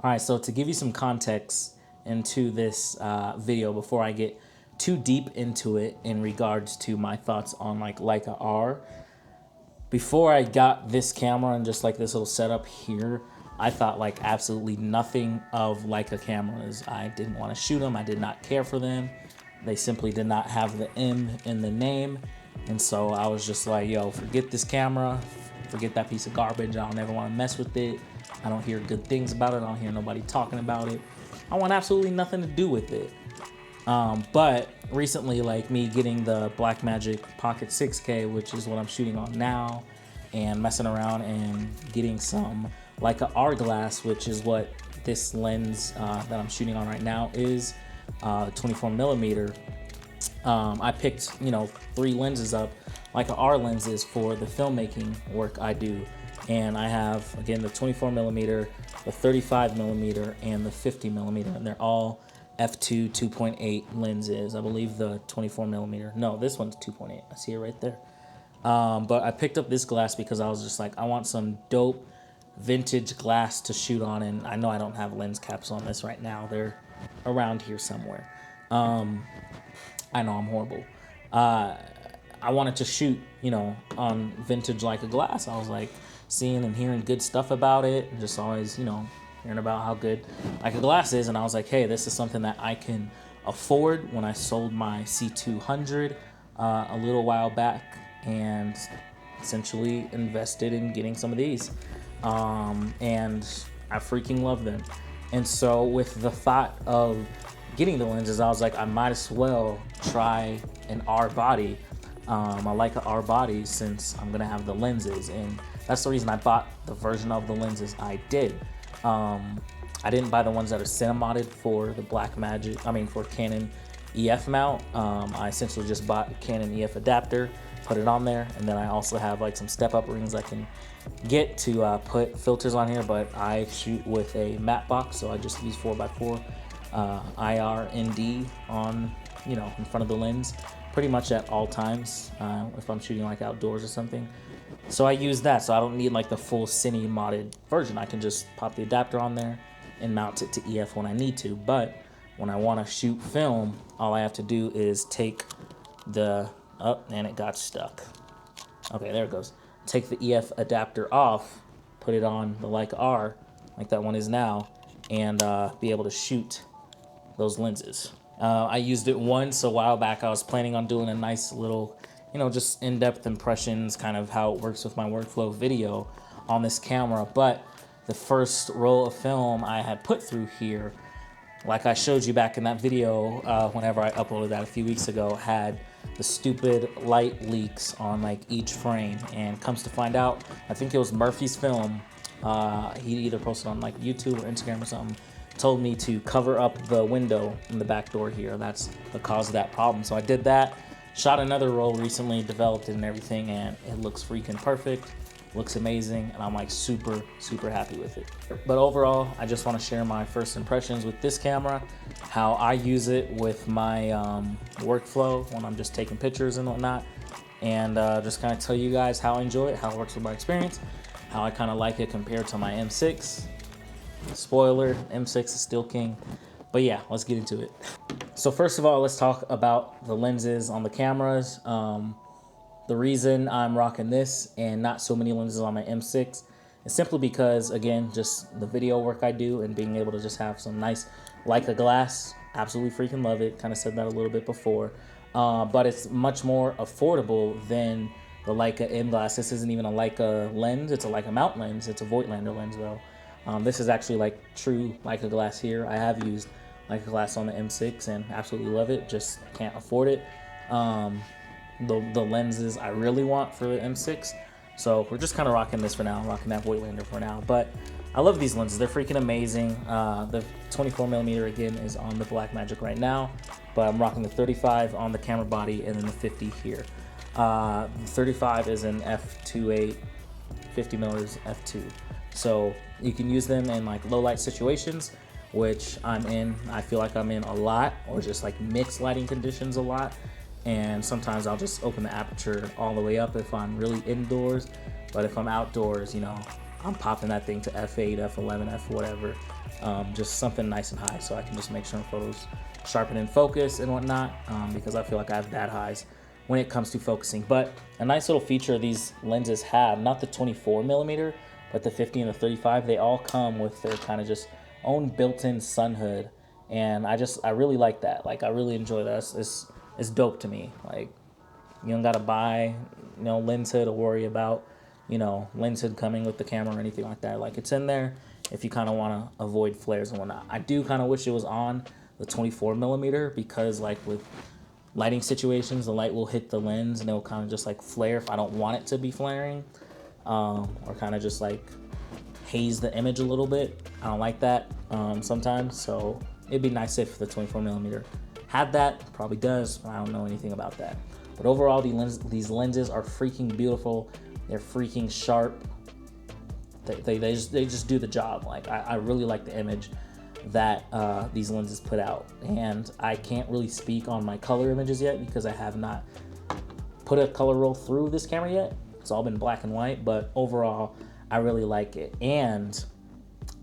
All right, so to give you some context into this video before I get too deep into it in regards to my thoughts on like Leica R, before I got this camera and just like this little setup here, I thought like absolutely nothing of Leica cameras. I didn't want to shoot them. I did not care for them. They simply did not have the M in the name. And so I was just like, yo, forget this camera. Forget that piece of garbage. I don't ever want to mess with it. I don't hear good things about it. I don't hear nobody talking about it. I want absolutely nothing to do with it. But recently, like me getting the Blackmagic Pocket 6K, which is what I'm shooting on now, and messing around and getting some Leica R glass, which is what this lens that I'm shooting on right now is, 24 millimeter. I picked, 3 lenses up, Leica R lenses for the filmmaking work I do. And I have, again, the 24 millimeter, the 35 millimeter, and the 50 millimeter, and they're all f2 2.8 lenses. I believe the 24 millimeter, no, this one's 2.8. I see it right there. But I picked up this glass because I was just like, I want some dope vintage glass to shoot on, and I know I don't have lens caps on this right now. They're around here somewhere. I know I'm horrible. I wanted to shoot, on vintage Leica glass. I was like seeing and hearing good stuff about it, and just always, hearing about how good Leica glass is. And I was like, hey, this is something that I can afford when I sold my C200 a little while back, and essentially invested in getting some of these. And I freaking love them. And so with the thought of getting the lenses, I was like, I might as well try an R body. I like an R body since I'm gonna have the lenses, and that's the reason I bought the version of the lenses I did. I didn't buy the ones that are cinema-mounted for the for Canon EF mount. I essentially just bought a Canon EF adapter, put it on there, and then I also have like some step-up rings I can get to put filters on here, but I shoot with a matte box, so I just use 4x4 IR ND on, in front of the lens pretty much at all times if I'm shooting like outdoors or something. So I use that, so I don't need like the full cine modded version. I can just pop the adapter on there and mount it to EF when I need to. But when I want to shoot film, all I have to do is take the, and it got stuck. Okay, there it goes. Take the EF adapter off, put it on the Leica R, like that one is now, and be able to shoot those lenses. I used it once a while back. I was planning on doing a nice little, just in-depth impressions, kind of how it works with my workflow video on this camera. But the first roll of film I had put through here, like I showed you back in that video, whenever I uploaded that a few weeks ago, had the stupid light leaks on like each frame. And comes to find out, I think it was Murphy's Film. He either posted on like YouTube or Instagram or something, told me to cover up the window in the back door here. That's the cause of that problem. So I did that, shot another roll recently, developed it and everything, and it looks freaking perfect, looks amazing, and I'm like super happy with it. But overall, I just want to share my first impressions with this camera, how I use it with my workflow when I'm just taking pictures and whatnot, and just kind of tell you guys how I enjoy it, how it works with my experience, how I kind of like it compared to my M6. Spoiler, M6 is still king. But yeah, let's get into it. So first of all, let's talk about the lenses on the cameras. The reason I'm rocking this and not so many lenses on my M6 is simply because, again, just the video work I do and being able to just have some nice Leica glass. Absolutely freaking love it. Kind of said that a little bit before. But it's much more affordable than the Leica M glass. This isn't even a Leica lens. It's a Leica mount lens. It's a Voigtlander lens though. This is actually like true Leica glass here. I have used Leica glass on the M6 and absolutely love it, just can't afford it. The lenses I really want for the M6. So we're just kind of rocking this for now, rocking that Voigtlander for now. But I love these lenses, they're freaking amazing. The 24 millimeter again is on the Blackmagic right now, but I'm rocking the 35 on the camera body and then the 50 here. The 35 is an f2.8, 50 millers f2. So you can use them in like low light situations, which I'm in. I feel like I'm in a lot, or just like mixed lighting conditions a lot. And sometimes I'll just open the aperture all the way up if I'm really indoors. But if I'm outdoors, I'm popping that thing to f8, f11, f whatever. just something nice and high so I can just make sure photos sharpen in focus and whatnot, because I feel like I have bad highs when it comes to focusing. But a nice little feature these lenses have, not the 24mm, but the 50 and the 35, they all come with their kind of just own built-in sun hood. And I really like that. Like, I really enjoy that. It's dope to me. Like, you don't gotta buy, lens hood or worry about, lens hood coming with the camera or anything like that. Like, it's in there if you kind of want to avoid flares and whatnot. I do kind of wish it was on the 24mm, because like with lighting situations, the light will hit the lens and it'll kind of just like flare if I don't want it to be flaring, or kind of just like haze the image a little bit. I don't like that sometimes, so it'd be nice if the 24mm had that. Probably does, but I don't know anything about that. But overall, these lenses are freaking beautiful. They're freaking sharp. They just do the job. Like, I really like the image that these lenses put out. And I can't really speak on my color images yet because I have not put a color roll through this camera yet. It's all been black and white, but overall, I really like it. And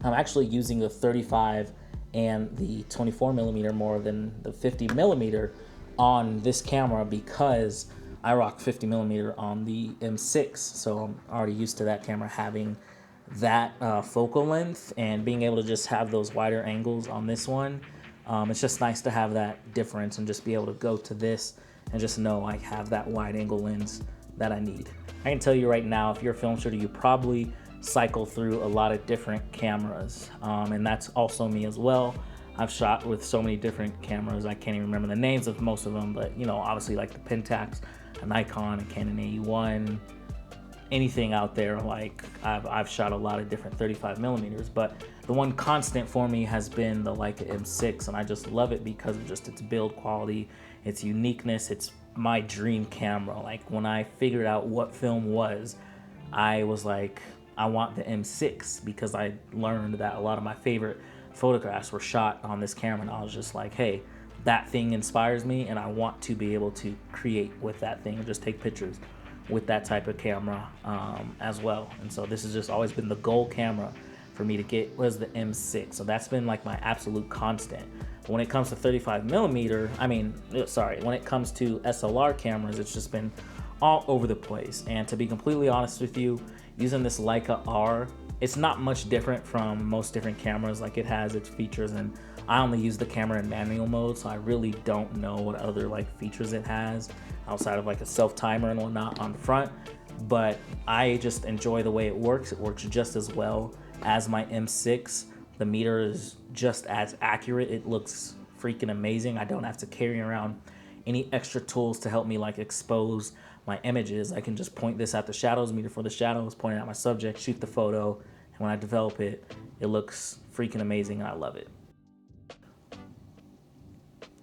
I'm actually using the 35 and the 24mm more than the 50mm on this camera because I rock 50mm on the M6. So I'm already used to that camera having that focal length, and being able to just have those wider angles on this one. It's just nice to have that difference and just be able to go to this and just know I have that wide angle lens that I need. I can tell you right now, if you're a film shooter, you probably cycle through a lot of different cameras, and that's also me as well. I've shot with so many different cameras, I can't even remember the names of most of them, but obviously like the Pentax, a Nikon, a Canon AE1, anything out there. Like, I've shot a lot of different 35mm, but the one constant for me has been the Leica M6, and I just love it because of just its build quality, its uniqueness. It's my dream camera. Like, when I figured out what film was, I was like, I want the M6, because I learned that a lot of my favorite photographs were shot on this camera, and I was just like, hey, that thing inspires me, and I want to be able to create with that thing and just take pictures with that type of camera as well. And so this has just always been the goal camera for me to get, was the M6. So that's been like my absolute constant. When it comes to 35mm, when it comes to SLR cameras, it's just been all over the place. And to be completely honest with you, using this Leica R, it's not much different from most different cameras. Like, it has its features, and I only use the camera in manual mode, so I really don't know what other like features it has outside of like a self timer and whatnot on the front. But I just enjoy the way it works. It works just as well as my M6. The meter is just as accurate. It looks freaking amazing. I don't have to carry around any extra tools to help me like expose my images. I can just point this at the shadows, meter for the shadows, point it at my subject, shoot the photo, and when I develop it, it looks freaking amazing, and I love it.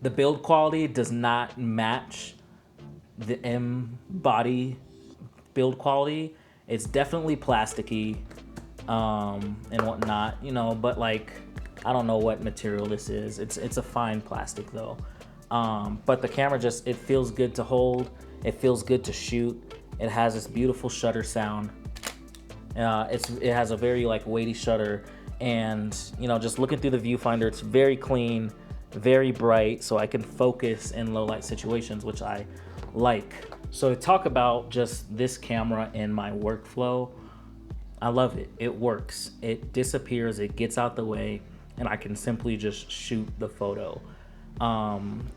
The build quality does not match the M body build quality. It's definitely plasticky and whatnot, but like, I don't know what material this is. It's a fine plastic though. But the camera it feels good to hold. It feels good to shoot. It has this beautiful shutter sound. It has a very like weighty shutter, and just looking through the viewfinder, it's very clean, very bright, so I can focus in low light situations, which I like. So to talk about just this camera in my workflow, I love it. It works. It disappears. It gets out the way, and I can simply just shoot the photo.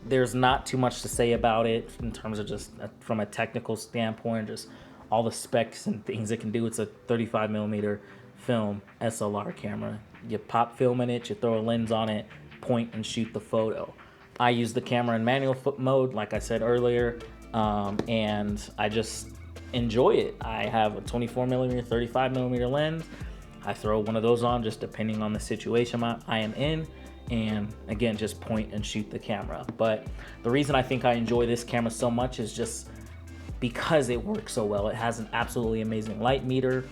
There's not too much to say about it in terms of just from a technical standpoint, just all the specs and things it can do. It's a 35mm film SLR camera. You pop film in it, you throw a lens on it, point and shoot the photo. I use the camera in manual mode, like I said earlier, and I just enjoy it. I have a 24mm, 35mm lens. I throw one of those on just depending on the situation I am in, and again, just point and shoot the camera. But the reason I think I enjoy this camera so much is just because it works so well. It has an absolutely amazing light meter,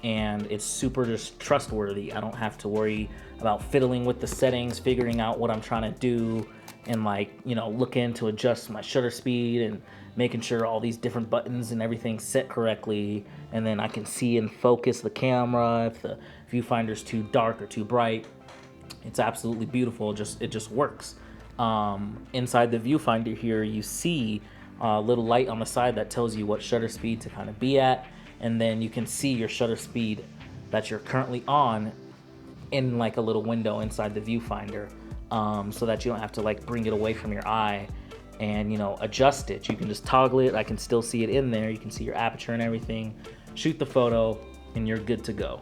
and it's super just trustworthy. I don't have to worry about fiddling with the settings, figuring out what I'm trying to do, and like, looking to adjust my shutter speed and making sure all these different buttons and everything's set correctly. And then I can see and focus the camera if the viewfinder's too dark or too bright. It's absolutely beautiful. It just works. Inside the viewfinder here, you see a little light on the side that tells you what shutter speed to kind of be at, and then you can see your shutter speed that you're currently on in like a little window inside the viewfinder, so that you don't have to like bring it away from your eye and, you know, adjust it. You can just toggle it. I can still see it in there. You can see your aperture and everything, shoot the photo, and you're good to go.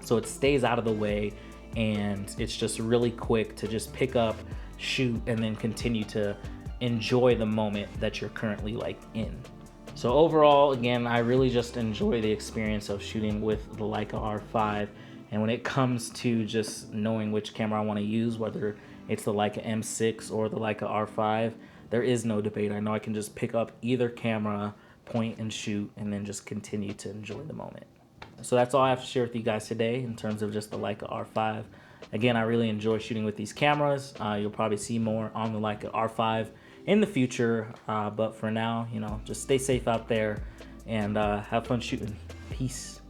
So it stays out of the way, and it's just really quick to just pick up, shoot, and then continue to enjoy the moment that you're currently like in. So overall, again, I really just enjoy the experience of shooting with the Leica R5. And when it comes to just knowing which camera I want to use, whether it's the Leica M6 or the Leica R5, there is no debate. I know I can just pick up either camera, point and shoot, and then just continue to enjoy the moment. So that's all I have to share with you guys today in terms of just the Leica R5. Again, I really enjoy shooting with these cameras. You'll probably see more on the Leica R5 in the future, but for now, you know, just stay safe out there and have fun shooting. Peace.